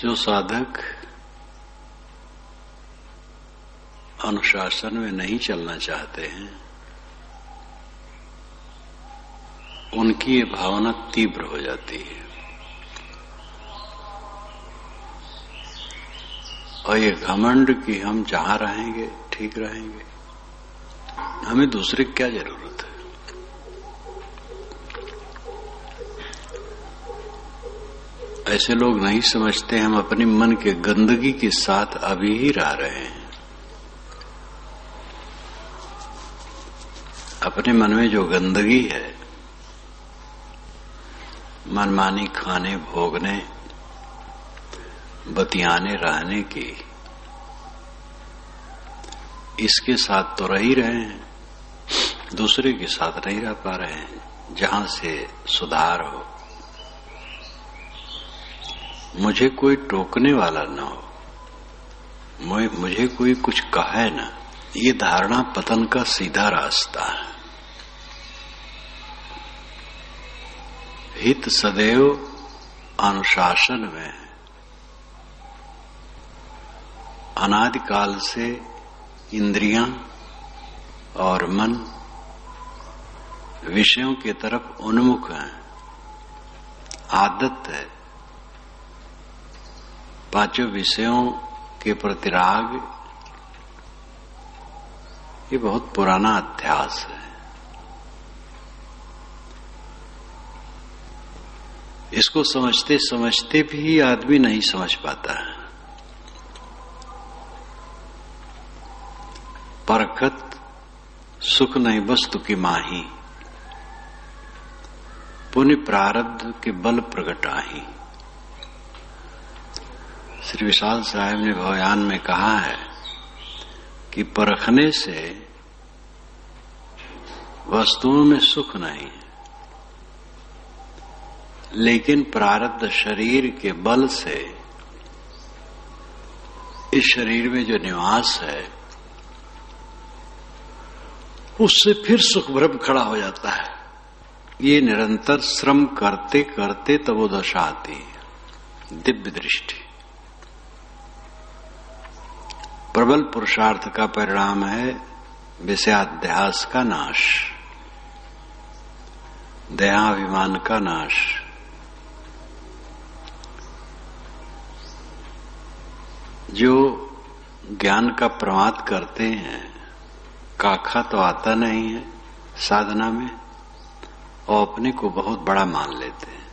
जो साधक अनुशासन में नहीं चलना चाहते हैं, उनकी ये भावना तीव्र हो जाती है और ये घमंड कि हम जहां रहेंगे ठीक रहेंगे, हमें दूसरे की क्या जरूरत है। ऐसे लोग नहीं समझते हम अपने मन के गंदगी के साथ अभी ही रह रहे हैं। अपने मन में जो गंदगी है, मनमानी खाने भोगने बतियाने रहने की, इसके साथ तो रह ही रहे हैं, दूसरे के साथ नहीं रह पा रहे हैं जहां से सुधार हो। मुझे कोई टोकने वाला न हो, मुझे कोई कुछ कहे न, ये धारणा पतन का सीधा रास्ता है। हित सदैव अनुशासन में है। अनादिकाल से इंद्रियां और मन विषयों की तरफ उन्मुख हैं। आदत है पांचों विषयों के प्रति राग, ये बहुत पुराना अध्यास है। इसको समझते समझते भी आदमी नहीं समझ पाता है। परखत सुख नहीं वस्तु की माही, पुण्य प्रारब्ध के बल प्रगटाही। श्री विशाल साहब ने भवयान में कहा है कि परखने से वस्तुओं में सुख नहीं है, लेकिन प्रारब्ध शरीर के बल से इस शरीर में जो निवास है उससे फिर सुख भ्रम खड़ा हो जाता है। ये निरंतर श्रम करते करते तब वो दशा आती है, दिव्य दृष्टि। प्रबल पुरुषार्थ का परिणाम है विषयाध्यास का नाश, देहाभिमान का नाश। जो ज्ञान का प्रमाद करते हैं, काखा तो आता नहीं है साधना में, और अपने को बहुत बड़ा मान लेते हैं,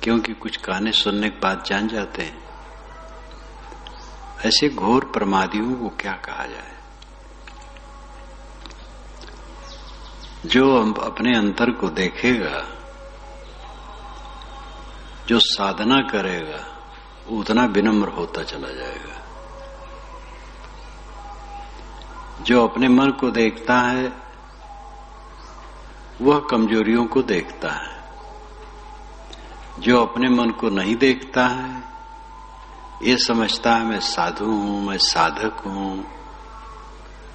क्योंकि कुछ कहने सुनने की बात जान जाते हैं। ऐसे घोर प्रमादियों को क्या कहा जाए। जो अपने अंतर को देखेगा, जो साधना करेगा, उतना विनम्र होता चला जाएगा। जो अपने मन को देखता है वह कमजोरियों को देखता है। जो अपने मन को नहीं देखता है, ये समझता है मैं साधु हूं, मैं साधक हूं,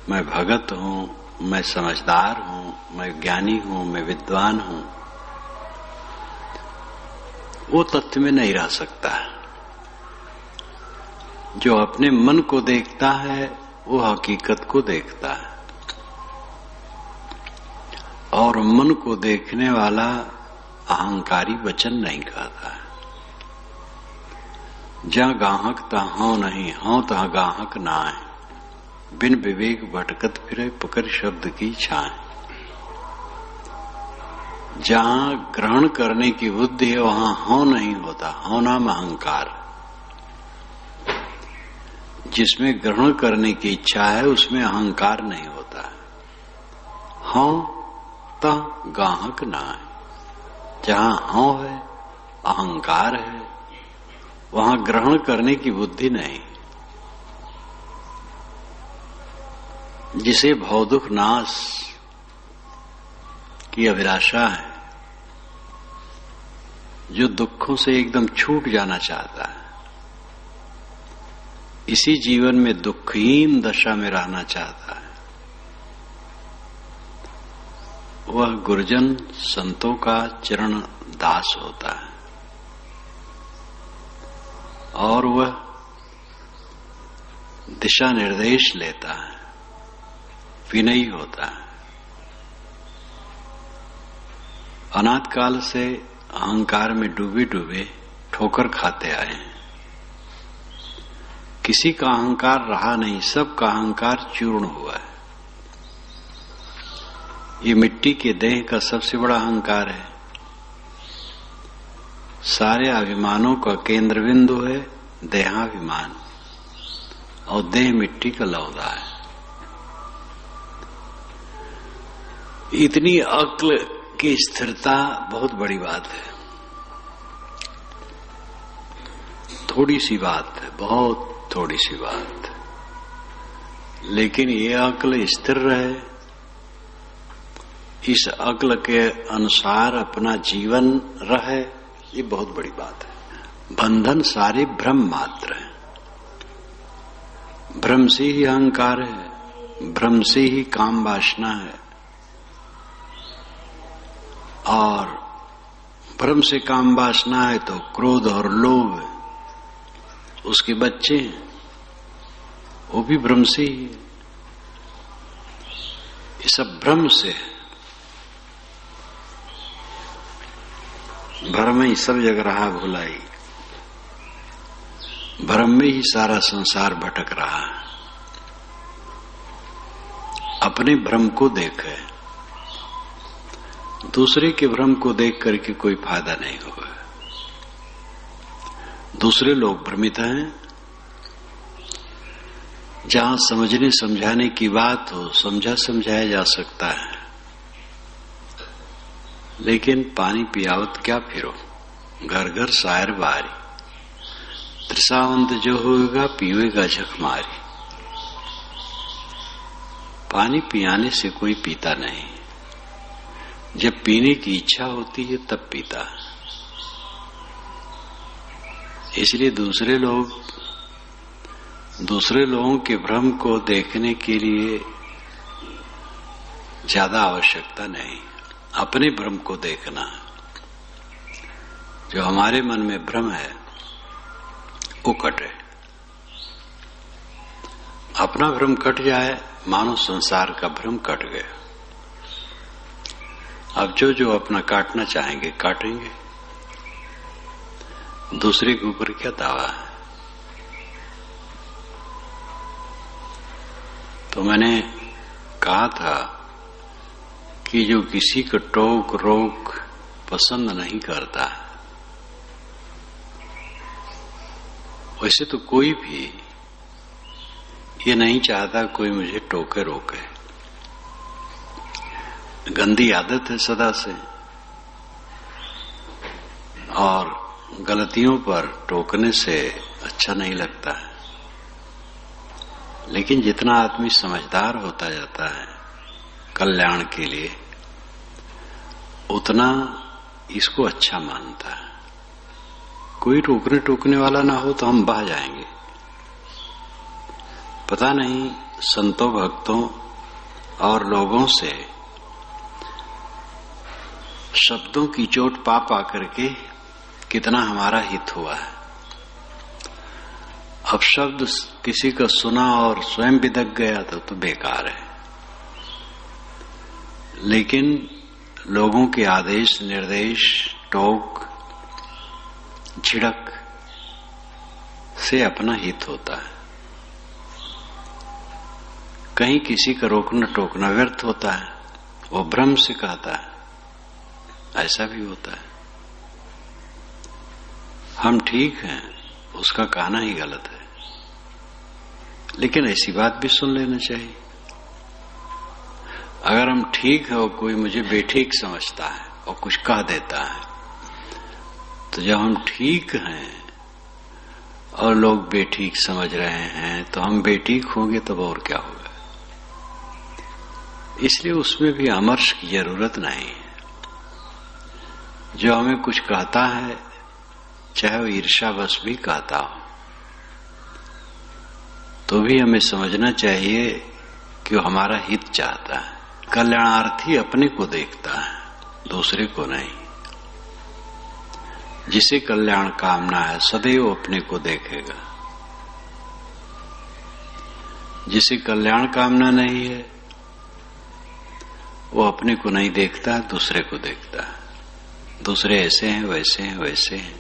मैं भगत हूं, मैं समझदार हूं, मैं ज्ञानी हूं, मैं विद्वान हूं। वो तथ्य में नहीं रह सकता। जो अपने मन को देखता है वो हकीकत को देखता है, और मन को देखने वाला अहंकारी वचन नहीं कहता है। जहां गाहक तहाँ नहीं, हों तहाँ गाहक ना है। बिन विवेक भटकत फिरे, पकड़ शब्द की छाए। जहां ग्रहण करने की बुद्धि है वहां हों नहीं होता, हों नाम अहंकार। जिसमें ग्रहण करने की इच्छा है उसमें अहंकार नहीं होता। हों तहाँ गाहक ना है। जहां हों है, अहंकार है, वहां ग्रहण करने की बुद्धि नहीं। जिसे भवदुख नाश की अभिलाषा है, जो दुखों से एकदम छूट जाना चाहता है, इसी जीवन में दुखहीन दशा में रहना चाहता है, वह गुरुजन संतों का चरण दास होता है। और वह दिशा निर्देश लेता है, विनयी होता है। अनाथ काल से अहंकार में डूबे डूबे ठोकर खाते आए हैं। किसी का अहंकार रहा नहीं, सबका अहंकार चूर्ण हुआ है। ये मिट्टी के देह का सबसे बड़ा अहंकार है। सारे अभिमानों का केंद्र बिंदु है देहाभिमान, और देह मिट्टी का लौदा है। इतनी अक्ल की स्थिरता बहुत बड़ी बात है। थोड़ी सी बात है, बहुत थोड़ी सी बात, लेकिन ये अक्ल स्थिर रहे, इस अक्ल के अनुसार अपना जीवन रहे, ये बहुत बड़ी बात है। बंधन सारे भ्रम मात्र है। भ्रम से ही अहंकार है, भ्रम से ही काम वासना है, और भ्रम से काम वासना है तो क्रोध और लोभ है। उसके बच्चे हैं, वो भी भ्रम से ही है। ये सब भ्रम से है। भ्रम में ही सब जग रहा भुलाई, भ्रम में ही सारा संसार भटक रहा है। अपने भ्रम को देखे, दूसरे के भ्रम को देख करके कोई फायदा नहीं होगा। दूसरे लोग भ्रमित हैं। जहां समझने समझाने की बात हो, समझा समझाया जा सकता है, लेकिन पानी पियावत क्या फिरो, घर घर शायर बारी, त्रिसावंत जो होगा पीवेगा झक मारी। पानी पियाने से कोई पीता नहीं, जब पीने की इच्छा होती है तब पीता है। इसलिए दूसरे लोगों के भ्रम को देखने के लिए ज्यादा आवश्यकता नहीं, अपने भ्रम को देखना। जो हमारे मन में भ्रम है वो कटे। अपना भ्रम कट जाए, मानो संसार का भ्रम कट गया। अब जो अपना काटना चाहेंगे काटेंगे, दूसरे के ऊपर क्या दावा है। तो मैंने कहा था कि जो किसी को टोक रोक पसंद नहीं करता, वैसे तो कोई भी ये नहीं चाहता कोई मुझे टोके रोके। गंदी आदत है सदा से, और गलतियों पर टोकने से अच्छा नहीं लगता है। लेकिन जितना आदमी समझदार होता जाता है कल्याण के लिए, उतना इसको अच्छा मानता है। कोई रोकने टोकने वाला ना हो तो हम बह जाएंगे। पता नहीं संतों भक्तों और लोगों से शब्दों की चोट पा करके कितना हमारा हित हुआ है। अब शब्द किसी का सुना और स्वयं बिदक गया तो बेकार है। लेकिन लोगों के आदेश निर्देश, टोक, झिड़क से अपना हित होता है। कहीं किसी का रोकना टोकना व्यर्थ होता है, वो भ्रम से कहता है, ऐसा भी होता है। हम ठीक हैं, उसका कहना ही गलत है। लेकिन ऐसी बात भी सुन लेना चाहिए। अगर हम ठीक है और कोई मुझे बेठीक समझता है और कुछ कह देता है, तो जब हम ठीक हैं और लोग बेठीक समझ रहे हैं तो हम बेठीक होंगे तब और क्या होगा। इसलिए उसमें भी अमर्ष की जरूरत नहीं है। जो हमें कुछ कहता है, चाहे वो ईर्ष्यावश भी कहता हो, तो भी हमें समझना चाहिए कि वो हमारा हित चाहता है। कल्याणार्थी अपने को देखता है, दूसरे को नहीं। जिसे कल्याण कामना है सदैव अपने को देखेगा। जिसे कल्याण कामना नहीं है वो अपने को नहीं देखता, दूसरे को देखता है। दूसरे ऐसे हैं, वैसे हैं, वैसे हैं,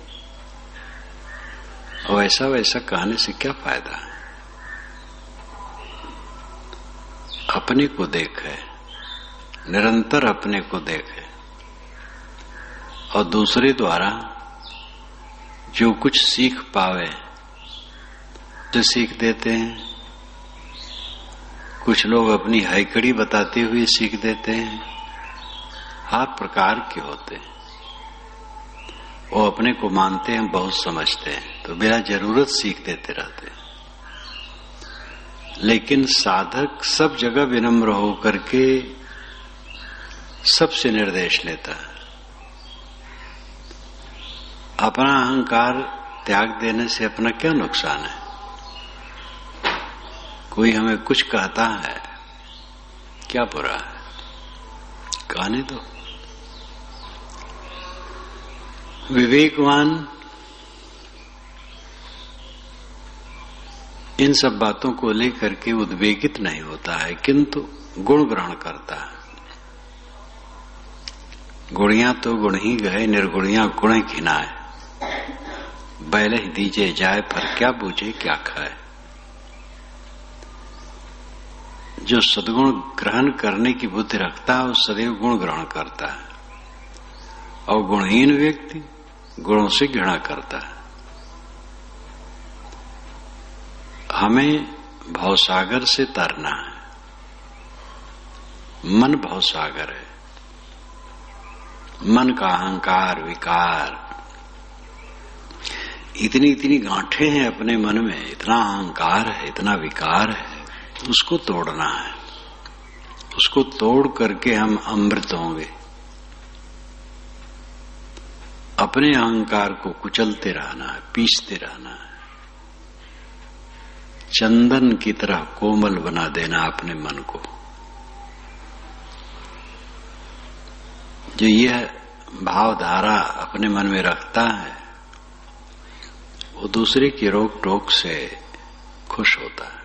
और ऐसा वैसा कहने से क्या फायदा है। अपने को देखे, निरंतर अपने को देखे, और दूसरे द्वारा जो कुछ सीख पावे तो सीख देते हैं। कुछ लोग अपनी हैकड़ी बताते हुए सीख देते हैं। हर प्रकार के होते हैं। वो अपने को मानते हैं, बहुत समझते हैं, तो बिना जरूरत सीख देते रहते हैं। लेकिन साधक सब जगह विनम्र हो करके सबसे निर्देश लेता है। अपना अहंकार त्याग देने से अपना क्या नुकसान है। कोई हमें कुछ कहता है, क्या बुरा है, कहने दो। विवेकवान इन सब बातों को लेकर के उद्वेगित नहीं होता है, किंतु गुण ग्रहण करता है। गुणियां तो गुण ही गए, निर्गुणियां गुण घिनाए। बैल ही दीजे जाए, पर क्या बूझे क्या खाए। जो सद्गुण ग्रहण करने की बुद्धि रखता है वो सदैव गुण ग्रहण करता है, और गुणहीन व्यक्ति गुणों से घृणा करता है। हमें भवसागर से तरना है। मन भवसागर है। मन का अहंकार, विकार, इतनी इतनी गांठें हैं अपने मन में, इतना अहंकार है, इतना विकार है, उसको तोड़ना है। उसको तोड़ करके हम अमृत होंगे। अपने अहंकार को कुचलते रहना है, पीसते रहना है, चंदन की तरह कोमल बना देना अपने मन को। जो यह भावधारा अपने मन में रखता है वो दूसरे की रोक टोक से खुश होता है,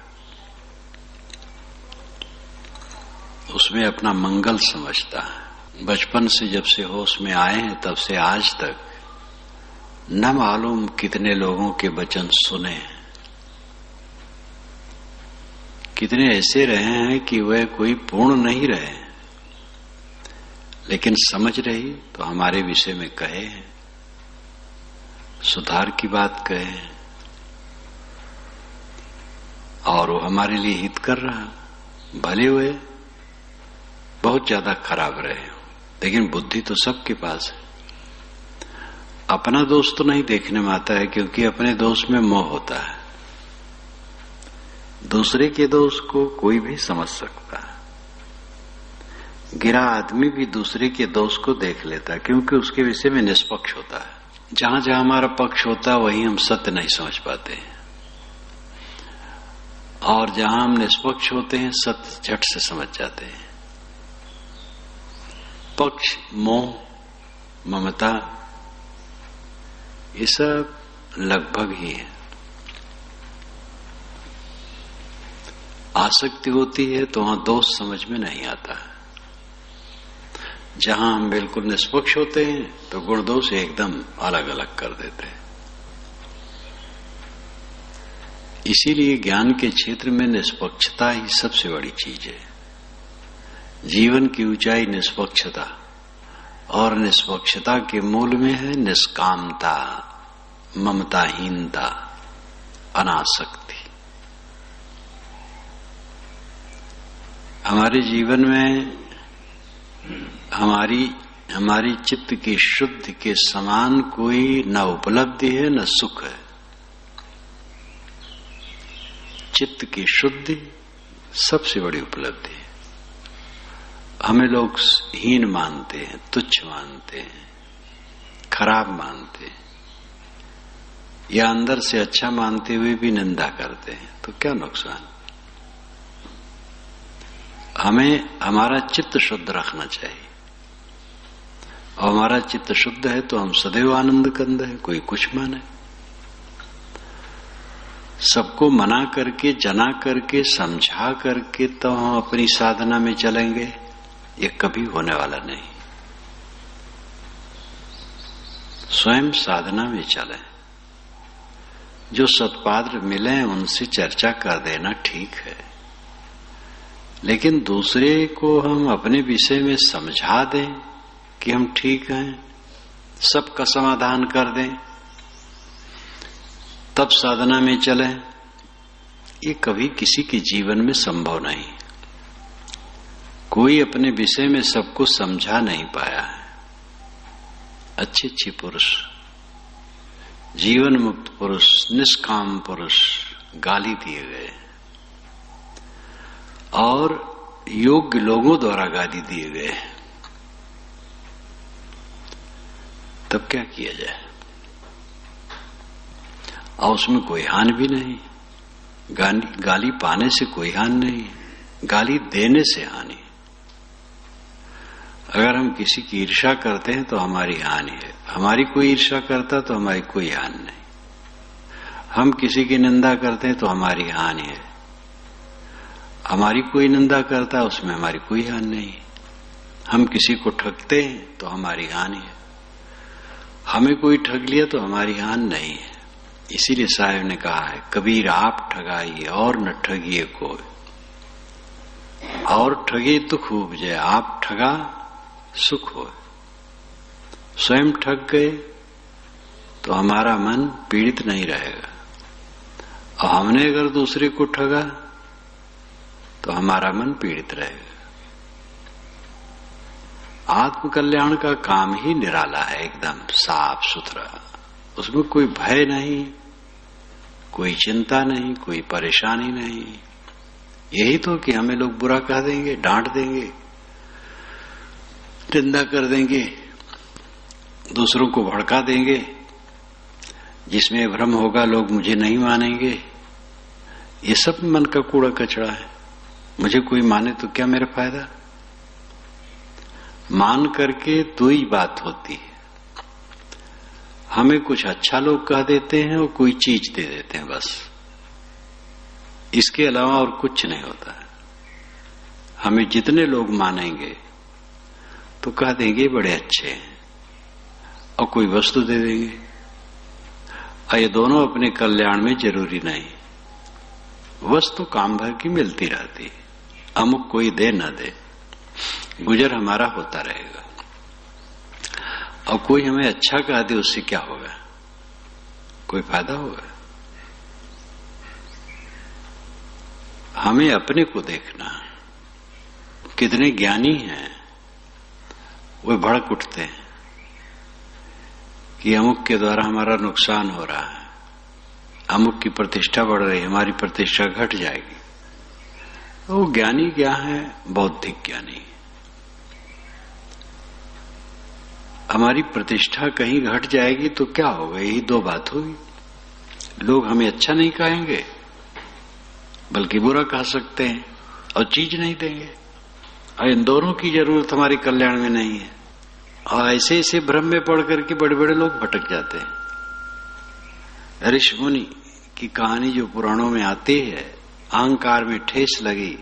उसमें अपना मंगल समझता है। बचपन से जब से होश में आए हैं तब से आज तक न मालूम कितने लोगों के वचन सुने हैं, कितने ऐसे रहे हैं कि वह कोई पूर्ण नहीं रहे, लेकिन समझ रही तो हमारे विषय में कहे हैं, सुधार की बात कहे हैं, और वो हमारे लिए हित कर रहा। भले हुए बहुत ज्यादा खराब रहे हो, लेकिन बुद्धि तो सबके पास है। अपना दोष तो नहीं देखने में आता है, क्योंकि अपने दोष में मोह होता है। दूसरे के दोष को कोई भी समझ सकता है। गिरा आदमी भी दूसरे के दोष को देख लेता है, क्योंकि उसके विषय में निष्पक्ष होता है। जहां जहां हमारा पक्ष होता है वहीं हम सत्य नहीं समझ पाते हैं, और जहां हम निष्पक्ष होते हैं सत्य झट से समझ जाते हैं। पक्ष, मोह, ममता, ये सब लगभग ही है। आसक्ति होती है तो वहां दोष समझ में नहीं आता है। जहां हम बिल्कुल निष्पक्ष होते हैं तो गुण दोष एकदम अलग अलग कर देते हैं। इसीलिए ज्ञान के क्षेत्र में निष्पक्षता ही सबसे बड़ी चीज है। जीवन की ऊंचाई निष्पक्षता, और निष्पक्षता के मूल में है निष्कामता, ममताहीनता, अनासक्ति। हमारे जीवन में हमारी चित्त की शुद्धि के समान कोई न उपलब्धि है न सुख है। चित्त की शुद्धि सबसे बड़ी उपलब्धि है। हमें लोग हीन मानते हैं, तुच्छ मानते हैं, खराब मानते हैं, या अंदर से अच्छा मानते हुए भी निंदा करते हैं, तो क्या नुकसान। हमें हमारा चित्त शुद्ध रखना चाहिए, और हमारा चित्त शुद्ध है तो हम सदैव आनंद कंद है, कोई कुछ माने। सबको मना करके, जना करके, समझा करके तो हम अपनी साधना में चलेंगे, ये कभी होने वाला नहीं। स्वयं साधना में चलें। जो सत्पात्र मिले उनसे चर्चा कर देना ठीक है, लेकिन दूसरे को हम अपने विषय में समझा दें कि हम ठीक हैं, सबका समाधान कर दें, तब साधना में चलें, ये कभी किसी के जीवन में संभव नहीं। कोई अपने विषय में सबको समझा नहीं पाया है। अच्छे अच्छे पुरुष, जीवन मुक्त पुरुष, निष्काम पुरुष गाली दिए गए और योग्य लोगों द्वारा गाली दिए गए, तब क्या किया जाए? और उसमें कोई हानि भी नहीं। गाली पाने से कोई हानि नहीं, गाली देने से हानि। अगर हम किसी की ईर्ष्या करते हैं तो हमारी हानि है, हमारी कोई ईर्ष्या करता तो हमारी कोई हानि नहीं। हम किसी की निंदा करते हैं तो हमारी हानि है, हमारी कोई निंदा करता उसमें हमारी कोई हानि नहीं। हम किसी को ठगते हैं तो हमारी हानि है, हमें कोई ठग लिया तो हमारी हानि नहीं है। इसीलिए साहब ने कहा है, कबीर आप ठगाइए और न ठगिए कोई, और ठगे दुख उपजे, आप ठगा सुख हो। स्वयं ठग गए तो हमारा मन पीड़ित नहीं रहेगा, और हमने अगर दूसरे को ठगा तो हमारा मन पीड़ित रहेगा। आत्मकल्याण का काम ही निराला है, एकदम साफ सुथरा। उसमें कोई भय नहीं, कोई चिंता नहीं, कोई परेशानी नहीं। यही तो कि हमें लोग बुरा कह देंगे, डांट देंगे, निंदा कर देंगे, दूसरों को भड़का देंगे, जिसमें भ्रम होगा लोग मुझे नहीं मानेंगे। ये सब मन का कूड़ा कचरा है। मुझे कोई माने तो क्या मेरा फायदा? मान करके दो ही बात होती है, हमें कुछ अच्छा लोग कह देते हैं और कोई चीज दे देते हैं, बस। इसके अलावा और कुछ नहीं होता है। हमें जितने लोग मानेंगे तो कह देंगे बड़े अच्छे हैं, और कोई वस्तु दे देंगे। और ये दोनों अपने कल्याण में जरूरी नहीं। वस्तु काम भर की मिलती रहती है, अमुक कोई दे न दे, गुजर हमारा होता रहेगा। और कोई हमें अच्छा कह दे, उससे क्या होगा? कोई फायदा होगा? हमें अपने को देखना। कितने ज्ञानी हैं, वे भड़क उठते हैं कि अमुक के द्वारा हमारा नुकसान हो रहा है, अमुक की प्रतिष्ठा बढ़ रही है, हमारी प्रतिष्ठा घट जाएगी। वो ज्ञानी क्या है? बौद्धिक ज्ञानी। हमारी प्रतिष्ठा कहीं घट जाएगी तो क्या होगा? यही दो बात होगी। लोग हमें अच्छा नहीं कहेंगे, बल्कि बुरा कह सकते हैं, और चीज नहीं देंगे। और इन दोनों की जरूरत हमारे कल्याण में नहीं है। और ऐसे ऐसे भ्रम में पड़ करके बड़े बड़े लोग भटक जाते हैं। ऋषि मुनि की कहानी जो पुराणों में आती है, अहंकार में ठेस लगी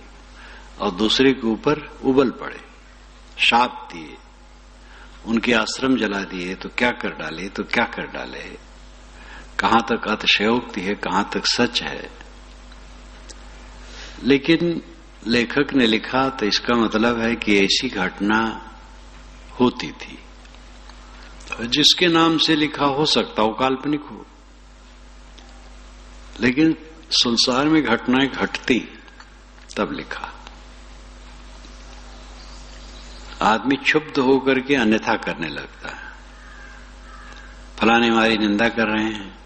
और दूसरे के ऊपर उबल पड़े, शाप दिए, उनके आश्रम जला दिए, तो क्या कर डाले, तो क्या कर डाले। कहां तक अतिशयोक्ति है, कहां तक सच है। लेकिन लेखक ने लिखा तो इसका मतलब है कि ऐसी घटना होती थी। जिसके नाम से लिखा हो सकता हो काल्पनिक हो, लेकिन संसार में घटनाएं घटती तब लिखा। आदमी क्षुब्ध होकर के अन्यथा करने लगता है। फलाने हमारी निंदा कर रहे हैं,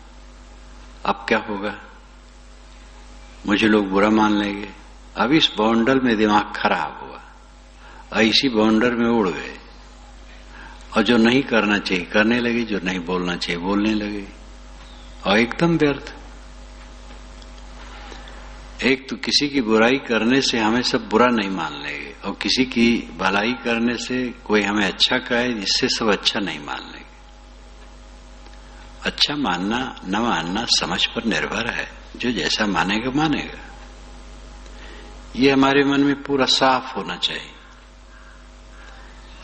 अब क्या होगा? मुझे लोग बुरा मान लेंगे। अब इस बाउंडर में दिमाग खराब हुआ, ऐसी बाउंडर में उड़ गए, और जो नहीं करना चाहिए करने लगे, जो नहीं बोलना चाहिए बोलने लगे, और एकदम व्यर्थ। एक तो किसी की बुराई करने से हमें सब बुरा नहीं मान लेंगे, और किसी की भलाई करने से कोई हमें अच्छा कहे, इससे सब अच्छा नहीं मान लेंगे। अच्छा मानना न मानना समझ पर निर्भर है, जो जैसा मानेगा मानेगा। ये हमारे मन में पूरा साफ होना चाहिए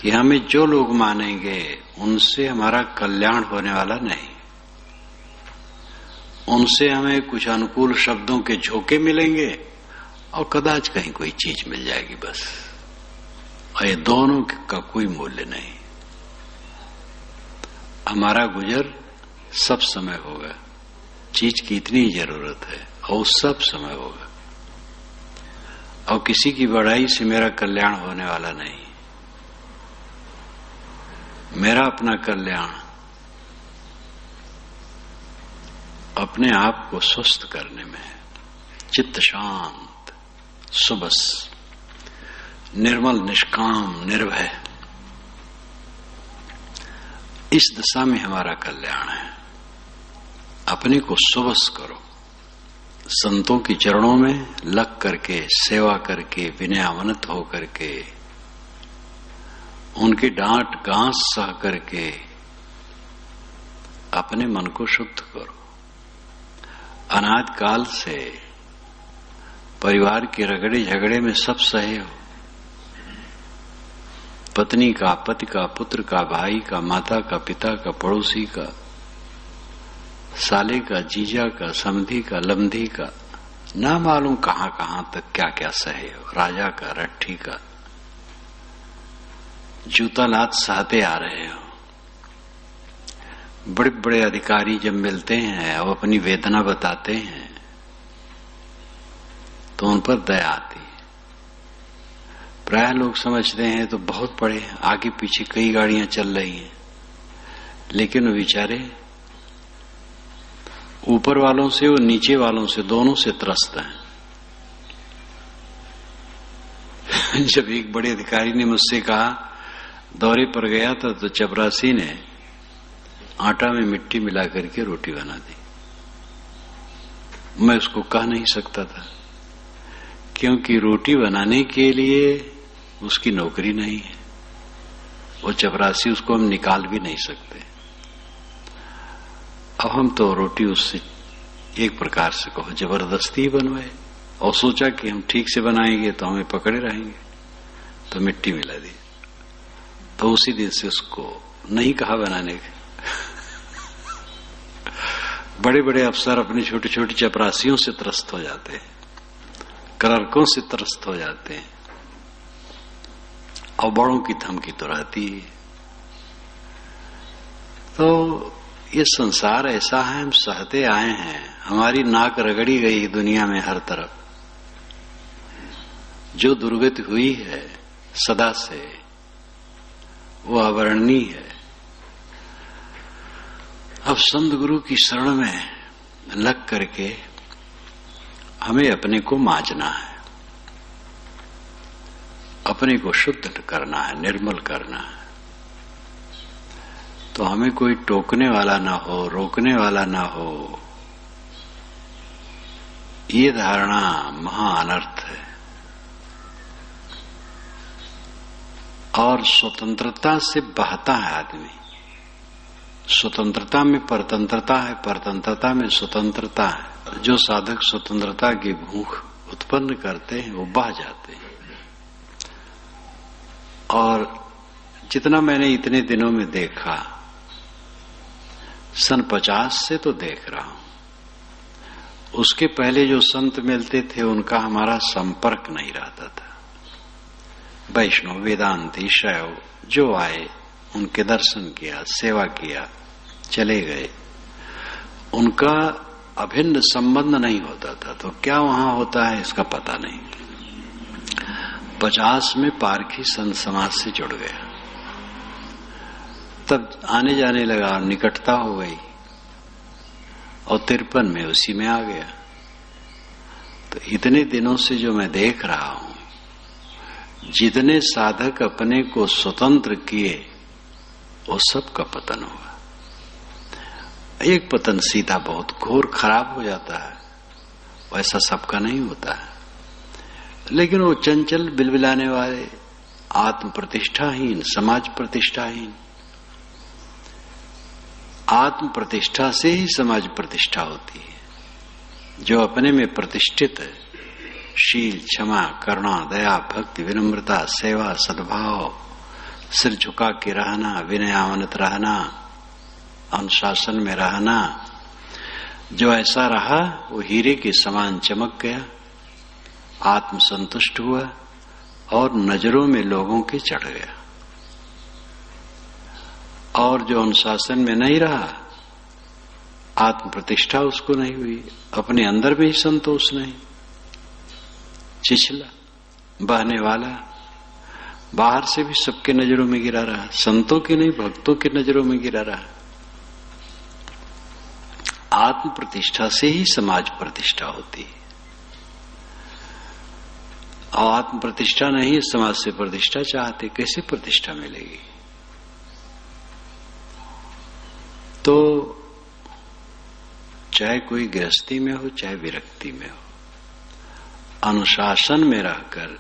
कि हमें जो लोग मानेंगे उनसे हमारा कल्याण होने वाला नहीं, उनसे हमें कुछ अनुकूल शब्दों के झोंके मिलेंगे और कदाच कहीं कोई चीज मिल जाएगी बस, और ये दोनों का कोई मूल्य नहीं। हमारा गुजर सब समय होगा, चीज की इतनी जरूरत है और सब समय होगा, और किसी की बढ़ाई से मेरा कल्याण होने वाला नहीं। मेरा अपना कल्याण अपने आप को स्वस्थ करने में है, चित्त शांत, सुबस, निर्मल, निष्काम, निर्भय, इस दिशा में हमारा कल्याण है। अपने को सुबस करो, संतों के चरणों में लग करके, सेवा करके, विनयावनत हो करके, उनकी डांट गांस सह करके अपने मन को शुद्ध करो। अनाद काल से परिवार के रगड़े झगड़े में सब सहे हो, पत्नी का, पति का, पुत्र का, भाई का, माता का, पिता का, पड़ोसी का, साले का, जीजा का, समधी का, लमधी का, ना मालूम कहां कहां तक क्या क्या सहे हो, राजा का, रट्ठी का, जूता लात सहते आ रहे हो। बड़े बड़े अधिकारी जब मिलते हैं और अपनी वेदना बताते हैं तो उन पर दया आती है। प्राय लोग समझते हैं तो बहुत बड़े, आगे पीछे कई गाड़ियां चल रही हैं, लेकिन वो बेचारे ऊपर वालों से और नीचे वालों से, दोनों से त्रस्त हैं। जब एक बड़े अधिकारी ने मुझसे कहा, दौरे पर गया था तो चपरासी ने आटा में मिट्टी मिला करके रोटी बना दी। मैं उसको कह नहीं सकता था, क्योंकि रोटी बनाने के लिए उसकी नौकरी नहीं है, वो चपरासी, उसको हम निकाल भी नहीं सकते। अब हम तो रोटी उससे एक प्रकार से कहो जबरदस्ती बनवाए, और सोचा कि हम ठीक से बनाएंगे तो हमें पकड़े रहेंगे, तो मिट्टी मिला दी। तो उसी दिन से उसको नहीं कहा बनाने के। बड़े बड़े अफसर अपने छोटे छोटे चपरासियों से त्रस्त हो जाते हैं, क्लर्कों से त्रस्त हो जाते हैं, और बड़ों की धमकी तो रहती है। तो ये संसार ऐसा है, हम सहते आए हैं, हमारी नाक रगड़ी गई दुनिया में हर तरफ। जो दुर्गति हुई है सदा से वो अवर्णनीय है। अब संत गुरु की शरण में लग करके हमें अपने को मांजना है, अपने को शुद्ध करना है, निर्मल करना है। तो हमें कोई टोकने वाला ना हो, रोकने वाला ना हो, ये धारणा महा अनर्थ है। और स्वतंत्रता से बहता है आदमी। स्वतंत्रता में परतंत्रता है, परतंत्रता में स्वतंत्रता है। जो साधक स्वतंत्रता की भूख उत्पन्न करते हैं वो बह जाते हैं। और जितना मैंने इतने दिनों में देखा, सन 50 से तो देख रहा हूं, उसके पहले जो संत मिलते थे उनका हमारा संपर्क नहीं रहता था। वैष्णव, वेदांती, शैव जो आए उनके दर्शन किया, सेवा किया, चले गए, उनका अभिन्न संबंध नहीं होता था। तो क्या वहां होता है इसका पता नहीं। 50 में पारखी संत समाज से जुड़ गया, तब आने जाने लगा, निकटता हो गई, और 53 में उसी में आ गया। तो इतने दिनों से जो मैं देख रहा हूं, जितने साधक अपने को स्वतंत्र किए वो सबका पतन हुआ। एक पतन सीधा बहुत घोर खराब हो जाता है, वैसा सबका नहीं होता है। लेकिन वो चंचल बिलबिलाने वाले, आत्म प्रतिष्ठाहीन, समाज प्रतिष्ठाहीन। आत्म प्रतिष्ठा से ही समाज प्रतिष्ठा होती है। जो अपने में प्रतिष्ठित है, शील, क्षमा, करुणा, दया, भक्ति, विनम्रता, सेवा, सद्भाव, सिर झुका के रहना, विनयावनत रहना, अनुशासन में रहना, जो ऐसा रहा वो हीरे के समान चमक गया, आत्म संतुष्ट हुआ और नजरों में लोगों के चढ़ गया। और जो अनुशासन में नहीं रहा, आत्म प्रतिष्ठा उसको नहीं हुई, अपने अंदर में ही संतोष नहीं, छिछला, बहने वाला, बाहर से भी सबके नजरों में गिरा रहा, संतों की नहीं भक्तों की नजरों में गिरा रहा। आत्म प्रतिष्ठा से ही समाज प्रतिष्ठा होती है। और आत्म प्रतिष्ठा नहीं, समाज से प्रतिष्ठा चाहते, कैसे प्रतिष्ठा मिलेगी? तो चाहे कोई गृहस्थी में हो, चाहे विरक्ति में हो, अनुशासन में रहकर,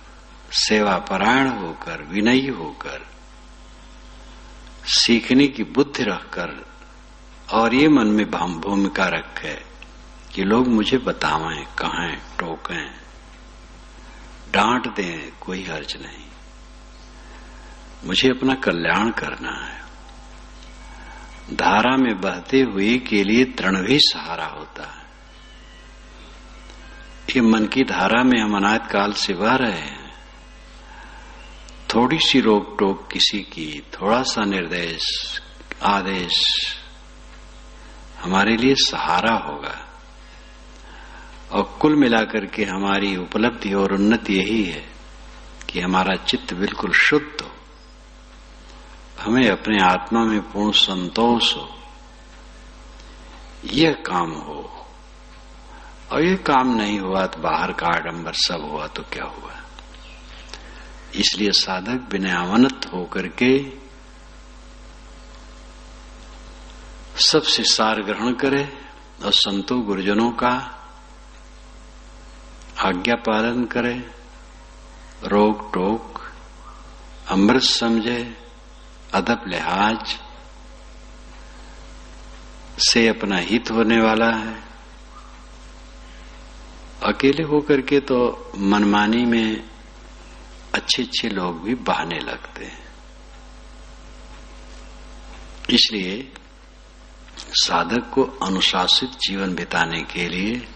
सेवापरायण होकर, विनयी होकर, सीखने की बुद्धि रखकर, और ये मन में भूमिका रखे कि लोग मुझे बतावें, कहें, टोकें, डांट दें, कोई हर्ज नहीं, मुझे अपना कल्याण करना है। धारा में बहते हुए के लिए तृण भी सहारा होता है। ये मन की धारा में हम अनाद काल से बह रहे हैं। थोड़ी सी रोक टोक किसी की, थोड़ा सा निर्देश, आदेश हमारे लिए सहारा होगा। और कुल मिलाकर के हमारी उपलब्धि और उन्नति यही है कि हमारा चित्त बिल्कुल शुद्ध हो, हमें अपने आत्मा में पूर्ण संतोष हो, यह काम हो। और ये काम नहीं हुआ तो बाहर का आडंबर सब हुआ तो क्या हुआ? इसलिए साधक विनयावनत होकर के सबसे सार ग्रहण करे और संतों गुरुजनों का आज्ञा पालन करे, रोक टोक, अमृत समझे, अदब लिहाज से अपना हित होने वाला है। अकेले होकर के तो मनमानी में अच्छे अच्छे लोग भी बहाने लगते हैं। इसलिए साधक को अनुशासित जीवन बिताने के लिए